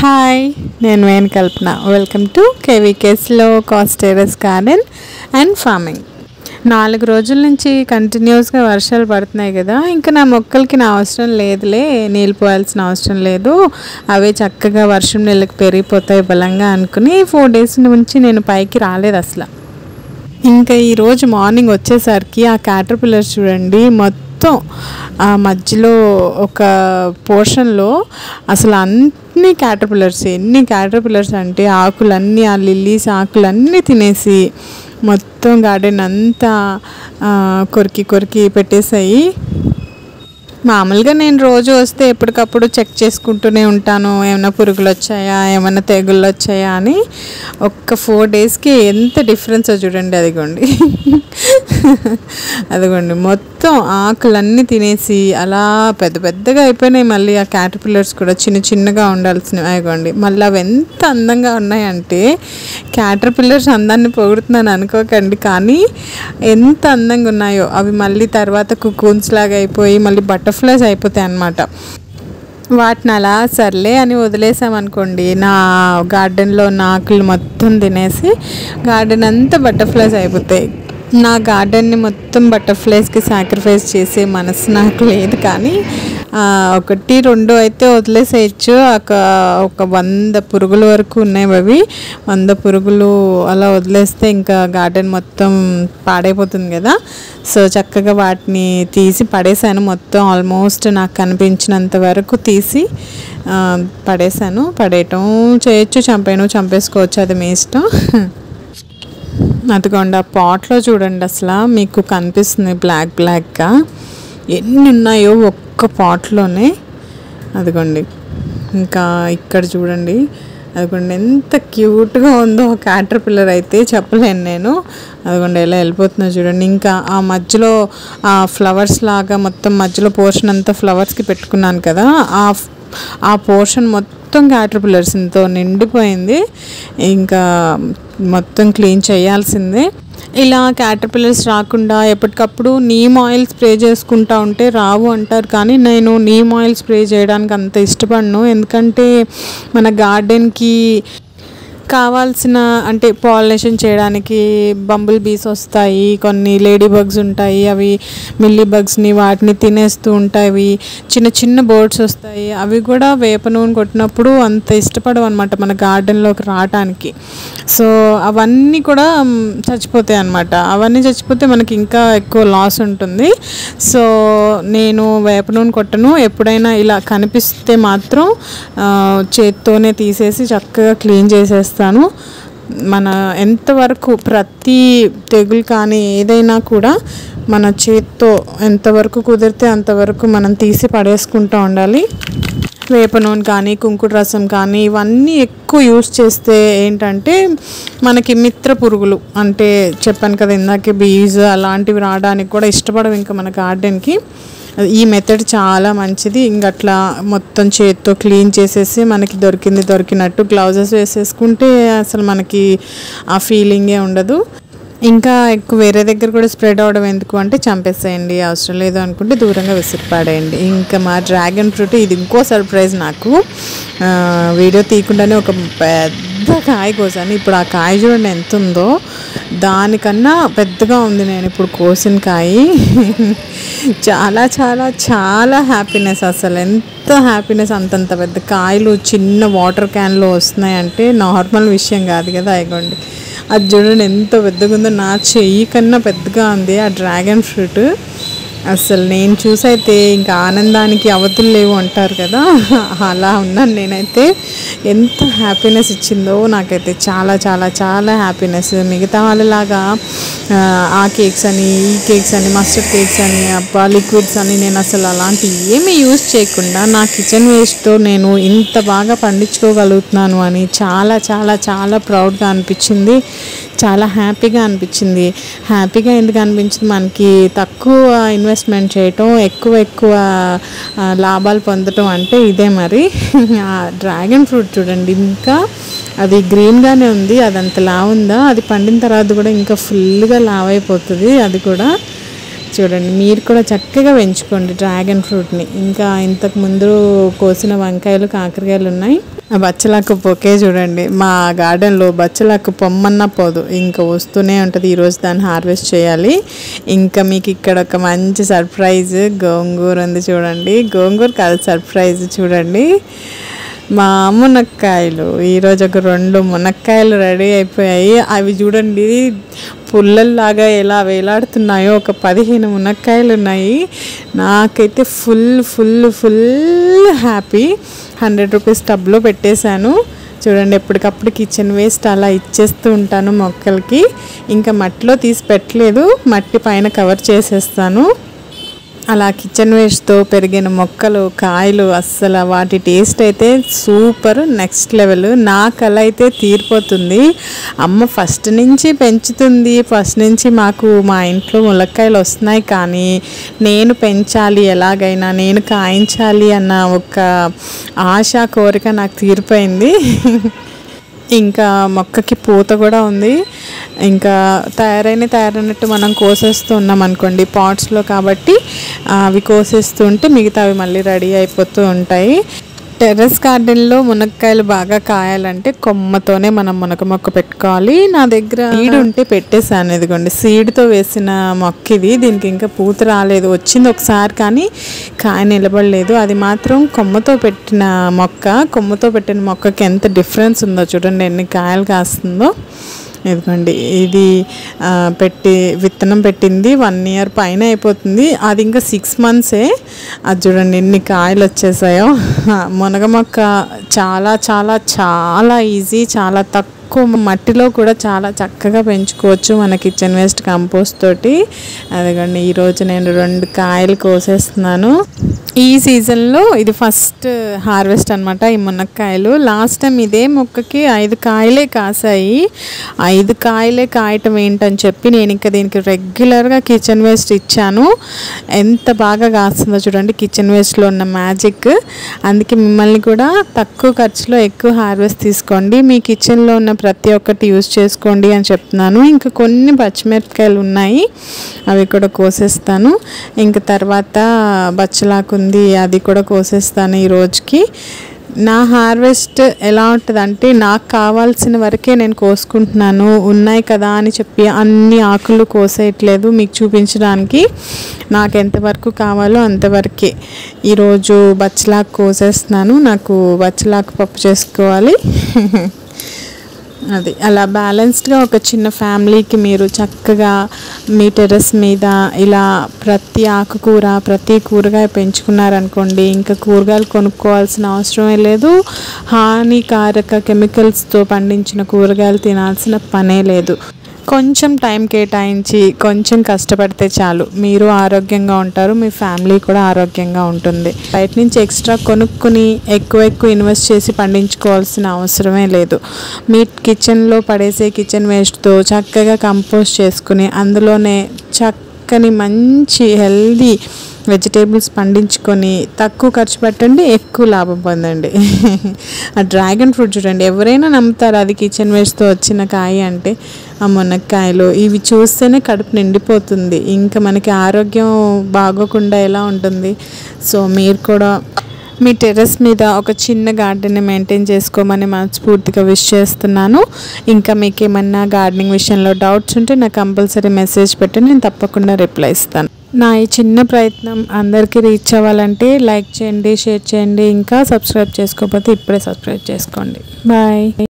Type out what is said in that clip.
Hi, నేను వేణు కల్పన. Welcome to KVKs లో cost terrace garden and farming. 4 రోజుల నుంచి కంటిన్యూస్గా వర్షాలు పడుతున్నాయి కదా, ఇంకా నా మొక్కలకి నా అవసరం లేదులే, నీళ్ళు పోయాల్సిన అవసరం లేదు, అవే చక్కగా వర్షం నీళ్ళకి పెరిగిపోతాయి బలంగా అనుకుని 4 డేస్ నుంచి నేను పైకి రాలేదు అసలు. ఇంకా ఈరోజు మార్నింగ్ వచ్చేసరికి ఆ క్యాటర్పిల్లర్స్ చూడండి, మొత్తం ఆ మధ్యలో ఒక పోర్షన్లో అసలు ఎన్ని క్యాటర్పిల్లర్స్ అంటే ఆకులన్నీ, ఆ లిల్లీస్ ఆకులన్నీ తినేసి మొత్తం గార్డెన్ అంతా కొరికి పెట్టేశాయి. మామూలుగా నేను రోజు వస్తే ఎప్పటికప్పుడు చెక్ చేసుకుంటూనే ఉంటాను, ఏమైనా పురుగులు వచ్చాయా, ఏమైనా తెగుళ్ళు వచ్చాయా అని. ఒక్క 4 డేస్కి ఎంత డిఫరెన్స్ చూడండి. అదిగోండి మొత్తం ఆకులన్నీ తినేసి అలా పెద్దగా అయిపోయినాయి. మళ్ళీ ఆ క్యాటర్పిల్లర్స్ కూడా చిన్నగా ఉండాల్సినవి. అదిగోండి మళ్ళీ అవి ఎంత అందంగా ఉన్నాయంటే, క్యాటర్పిల్లర్స్ అందాన్ని పొగుడుతున్నాను అనుకోకండి, కానీ ఎంత అందంగా ఉన్నాయో అవి. మళ్ళీ తర్వాత కుకూన్స్ లాగా అయిపోయి మళ్ళీ బటర్ఫ్లైస్ అయిపోతాయి అన్నమాట. వాటిని అలా సర్లే అని వదిలేసామనుకోండి, నా గార్డెన్లో ఉన్న ఆకులు మొత్తం తినేసి గార్డెన్ అంతా బటర్ఫ్లైస్ అయిపోతాయి. నా గార్డెన్ని మొత్తం బటర్ఫ్లైస్కి సాక్రిఫైస్ చేసే మనసు నాకు లేదు, కానీ 1-2 అయితే వదిలేసేయచ్చు. ఒక 100 పురుగుల వరకు ఉన్నాయి. అవి 100 పురుగులు అలా వదిలేస్తే ఇంకా గార్డెన్ మొత్తం పాడైపోతుంది కదా. సో చక్కగా వాటిని తీసి పడేసాను. మొత్తం ఆల్మోస్ట్ నాకు కనిపించినంత వరకు తీసి పడేసాను. పడేయటం చేయొచ్చు, చంపేసుకోవచ్చు, అది మీ ఇష్టం. అదిగోండి ఆ పాట్లో చూడండి, అసలు మీకు కనిపిస్తుంది బ్లాక్గా ఎన్ని ఉన్నాయో ఒక్క పాట్లోనే. అదిగోండి ఇంకా ఇక్కడ చూడండి, అదిగోండి ఎంత క్యూట్గా ఉందో క్యాటర్పిల్లర్ అయితే చెప్పలేను నేను. అదిగోండి ఎలా వెళ్ళిపోతుందో చూడండి. ఇంకా ఆ మధ్యలో ఆ ఫ్లవర్స్ లాగా మొత్తం మధ్యలో పోర్షన్ అంతా ఫ్లవర్స్కి పెట్టుకున్నాను కదా, ఆ పోర్షన్ మొత్తం క్యాటర్పిల్లర్స్తో నిండిపోయింది. ఇంకా మొత్తం క్లీన్ చేయాల్సిందే. ఇలా క్యాటర్పిల్లర్స్ రాకుండా ఎప్పటికప్పుడు నీమ్ ఆయిల్ స్ప్రే చేసుకుంటా ఉంటే రావు అంటారు, కానీ నేను నీమ్ ఆయిల్ స్ప్రే చేయడానికి అంత ఇష్టపడను. ఎందుకంటే మన గార్డెన్కి కావాల్సిన అంటే పాలినేషన్ చేయడానికి బంబుల్ బీస్ వస్తాయి, కొన్ని లేడీ బగ్స్ ఉంటాయి, అవి మిల్లీ బగ్స్ని వాటిని తినేస్తూ ఉంటాయి. చిన్న బర్డ్స్ వస్తాయి, అవి కూడా వేప నూనె కొట్టినప్పుడు అంత ఇష్టపడవు అనమాట మన గార్డెన్లోకి రావడానికి. సో అవన్నీ కూడా చచ్చిపోతాయి అన్నమాట. అవన్నీ చచ్చిపోతే మనకి ఇంకా ఎక్కువ లాస్ ఉంటుంది. సో నేను వేప నూనె కొట్టను. ఎప్పుడైనా ఇలా కనిపిస్తే మాత్రం చేత్తోనే తీసేసి చక్కగా క్లీన్ చేసేస్తాను. మన ఎంతవరకు ప్రతి తెగులు కానీ ఏదైనా కూడా మన చేత్తో ఎంతవరకు కుదిరితే అంతవరకు మనం తీసి పడేసుకుంటూ ఉండాలి. వేప నూనె కానీ కుంకుడు రసం కానీ ఇవన్నీ ఎక్కువ యూస్ చేస్తే ఏంటంటే మనకి మిత్ర పురుగులు అంటే చెప్పాను కదా ఇందాకే, బీజ్ అలాంటివి రావడానికి కూడా ఇష్టపడవు ఇంకా మన గార్డెన్కి. ఈ మెథడ్ చాలా మంచిది. ఇంకట్లా మొత్తం చేత్తో క్లీన్ చేసేసి మనకి దొరికినట్టు గ్లౌజెస్ వేసేసుకుంటే అసలు మనకి ఆ ఫీలింగే ఉండదు. ఇంకా ఎక్కువ వేరే దగ్గర కూడా స్ప్రెడ్ అవ్వడం ఎందుకు అంటే చంపేసేయండి, అవసరం లేదు అనుకుంటే దూరంగా విసిరిపాడేయండి. ఇంకా మా డ్రాగన్ ఫ్రూట్ ఇది ఇంకో సర్ప్రైజ్ నాకు. వీడియో తీయకుండానే ఒక పెద్ద కాయ కోసాను. ఇప్పుడు ఆ కాయ చూడండి ఎంత ఉందో, దానికన్నా పెద్దగా ఉంది నేను ఇప్పుడు కోసిన కాయ. చాలా చాలా చాలా హ్యాపీనెస్, అసలు ఎంత హ్యాపీనెస్. అంతంత పెద్ద కాయలు చిన్న వాటర్ క్యాన్లో వస్తున్నాయంటే నార్మల్ విషయం కాదు కదా. అయిగోండి అది చూడండి ఎంత పెద్దగా ఉందో, నా చెయ్యి కన్నా పెద్దగా ఉంది ఆ డ్రాగన్ ఫ్రూట్. అసలు నేను చూసైతే ఇంకా ఆనందానికి అవతులు లేవు అంటారు కదా, అలా ఉన్నాను నేనైతే. ఎంత హ్యాపీనెస్ ఇచ్చిందో నాకైతే, చాలా చాలా చాలా హ్యాపీనెస్. మిగతా వాళ్ళలాగా ఆ కేక్స్ అని ఈ కేక్స్ అని మస్టర్డ్ కేక్స్ అని అబ్బా లిక్విడ్స్ అని నేను అసలు అలాంటివి ఏమీ యూజ్ చేయకుండా నా కిచెన్ వేస్ట్తో నేను ఇంత బాగా పండించుకోగలుగుతున్నాను అని చాలా చాలా చాలా ప్రౌడ్గా అనిపించింది. చాలా హ్యాపీగా అనిపించింది. హ్యాపీగా ఎందుకు అనిపించింది, మనకి తక్కువ ఇన్వెస్ట్మెంట్ చేయటం ఎక్కువ లాభాలు పొందటం అంటే ఇదే మరి. ఆ డ్రాగన్ ఫ్రూట్ చూడండి, ఇంకా అది గ్రీన్గానే ఉంది, అదంత లావు ఉందా, అది పండిన తర్వాత కూడా ఇంకా ఫుల్గా లావ్ అయిపోతుంది. అది కూడా చూడండి, మీరు కూడా చక్కగా పెంచుకోండి డ్రాగన్ ఫ్రూట్ని. ఇంకా ఇంతకు ముందు కోసిన వంకాయలు, కాకరకాయలు ఉన్నాయి. ఆ బచ్చలాకు పొకే చూడండి, మా గార్డెన్లో బచ్చలాకు పొమ్మన్నా పోదు, ఇంకా వస్తూనే ఉంటుంది. ఈరోజు దాన్ని హార్వెస్ట్ చేయాలి. ఇంకా మీకు ఇక్కడ ఒక మంచి సర్ప్రైజ్, గోంగూర ఉంది చూడండి. గోంగూర కాదు, సర్ప్రైజ్ చూడండి. మా మునక్కాయలు ఈరోజు ఒక 2 మునక్కాయలు రెడీ అయిపోయాయి. అవి చూడండి పుల్లల్లాగా ఎలా వేలాడుతున్నాయో. ఒక 15 మునక్కాయలు ఉన్నాయి. నాకైతే ఫుల్ హ్యాపీ. 100 రూపీస్ టబ్లో పెట్టేశాను చూడండి. ఎప్పటికప్పుడు కిచెన్ వేస్ట్ అలా ఇచ్చేస్తూ ఉంటాను మొక్కలకి. ఇంకా మట్టిలో తీసి పెట్టలేదు, మట్టి పైన కవర్ చేసేస్తాను. అలా కిచెన్ వేస్ట్తో పెరిగిన మొక్కలు, కాయలు అస్సలు వాటి టేస్ట్ అయితే సూపర్, నెక్స్ట్ లెవెల్. నాకు అలా అయితే తీరిపోతుంది. అమ్మ ఫస్ట్ నుంచి పెంచుతుంది, ఫస్ట్ నుంచి మాకు మా ఇంట్లో ములక్కాయలు వస్తున్నాయి. కానీ నేను పెంచాలి, ఎలాగైనా నేను కాయించాలి అన్న ఒక ఆశ, కోరిక నాకు తీరిపోయింది. ఇంకా మొక్కకి పూత కూడా ఉంది. ఇంకా తయారైనట్టు మనం కోసేస్తూ ఉన్నాం అనుకోండి పాట్స్లో, కాబట్టి అవి కోసేస్తూ ఉంటే మిగతావి మళ్ళీ రెడీ అయిపోతూ ఉంటాయి. టెర్రస్ గార్డెన్లో మునక్కాయలు బాగా కాయాలంటే కొమ్మతోనే మనం మునగ మొక్క పెట్టుకోవాలి. నా దగ్గర సీడ్ ఉంటే పెట్టేశాను, ఇదిగోండి సీడ్తో వేసిన మొక్క ఇది. దీనికి ఇంకా పూత రాలేదు, వచ్చింది ఒకసారి కానీ కాయ నిలబడలేదు. అది మాత్రం కొమ్మతో పెట్టిన మొక్క. కొమ్మతో పెట్టిన మొక్కకి ఎంత డిఫరెన్స్ ఉందో చూడండి, ఎన్ని కాయలు కాస్తుందో. ఇదిగోండి ఇది విత్తనం పెట్టింది 1 year పైన అయిపోతుంది. అది ఇంకా 6 months. అది చూడండి ఎన్ని కాయలు వచ్చేసాయో. మునగ మొక్క చాలా చాలా చాలా ఈజీ, చాలా తక్కువ మట్టిలో కూడా చాలా చక్కగా పెంచుకోవచ్చు మన కిచెన్ వేస్ట్ కంపోస్ట్ తోటి. అదిగోండి ఈరోజు నేను 2 కాయలు కోసేస్తున్నాను. ఈ సీజన్లో ఇది ఫస్ట్ హార్వెస్ట్ అనమాట ఈ మునక్కాయలు. లాస్ట్ టైం ఇదే మొక్కకి 5 కాయలే కాసాయి. 5 కాయలే కాయటం ఏంటని చెప్పి నేను ఇంకా దీనికి రెగ్యులర్గా కిచెన్ వేస్ట్ ఇచ్చాను. ఎంత బాగా కాస్తుందో చూడండి, కిచెన్ వేస్ట్లో ఉన్న మ్యాజిక్. అందుకే మిమ్మల్ని కూడా తక్కువ ఖర్చులో ఎక్కువ హార్వెస్ట్ తీసుకోండి, మీ కిచెన్లో ఉన్న ప్రతి ఒక్కటి యూజ్ చేసుకోండి అని చెప్తున్నాను. ఇంకా కొన్ని పచ్చిమిరపకాయలు ఉన్నాయి, అవి కూడా కోసేస్తాను. ఇంకా తర్వాత బచ్చలాకు ఉంది, అది కూడా కోసేస్తాను ఈ రోజుకి. నా హార్వెస్ట్ ఎలా ఉంటుందంటే నాకు కావాల్సిన వరకే నేను కోసుకుంటున్నాను. ఉన్నాయి కదా అని చెప్పి అన్ని ఆకులు కోసేయట్లేదు, మీకు చూపించడానికి. నాకు ఎంతవరకు కావాలో అంతవరకే. ఈరోజు బచ్చలాకు కోసేస్తున్నాను, నాకు బచ్చలాకు పప్పు చేసుకోవాలి. అది అలా బ్యాలెన్స్డ్గా ఒక చిన్న ఫ్యామిలీకి మీరు చక్కగా మీ టెర్రస్ మీద ఇలా ప్రతి ఆకుకూర, ప్రతి కూరగాయ పెంచుకున్నారనుకోండి, ఇంకా కూరగాయలు కొనుక్కోవాల్సిన అవసరమే లేదు. హానికారక కెమికల్స్తో పండించిన కూరగాయలు తినాల్సిన పనే లేదు. కొంచెం టైం కేటాయించి కొంచెం కష్టపడితే చాలు, మీరు ఆరోగ్యంగా ఉంటారు, మీ ఫ్యామిలీ కూడా ఆరోగ్యంగా ఉంటుంది. బయట నుంచి ఎక్స్ట్రా కొనుక్కుని ఎక్కువ ఇన్వెస్ట్ చేసి పండించుకోవాల్సిన అవసరమే లేదు. మీ కిచెన్లో పడేసే కిచెన్ వేస్ట్తో చక్కగా కంపోస్ట్ చేసుకుని అందులోనే చక్కని మంచి హెల్దీ వెజిటేబుల్స్ పండించుకొని తక్కువ ఖర్చు పెట్టండి, ఎక్కువ లాభం పొందండి. ఆ డ్రాగన్ ఫ్రూట్ చూడండి, ఎవరైనా నమ్ముతారు అది కిచెన్ వేస్ట్తో వచ్చిన కాయ అంటే. ఆ మునక్కాయలు ఇవి చూస్తేనే కడుపు నిండిపోతుంది, ఇంకా మనకి ఆరోగ్యం బాగోకుండా ఎలా ఉంటుంది. సో మీరు కూడా మీ టెర్రస్ మీద ఒక చిన్న గార్డెన్ని మెయింటైన్ చేసుకోమని మనస్ఫూర్తిగా విష్ చేస్తున్నాను. ఇంకా మీకు ఏమన్నా గార్డెనింగ్ విషయంలో డౌట్స్ ఉంటే నాకు కంపల్సరీ మెసేజ్ పెట్టి నేను తప్పకుండా రిప్లై ఇస్తాను. నా ఈ చిన్న ప్రయత్నం అందరికీ రీచ్ అవ్వాలంటే లైక్ చేయండి, షేర్ చేయండి, ఇంకా సబ్స్క్రైబ్ చేసుకోకపోతే ఇప్పుడే సబ్స్క్రైబ్ చేసుకోండి. బాయ్.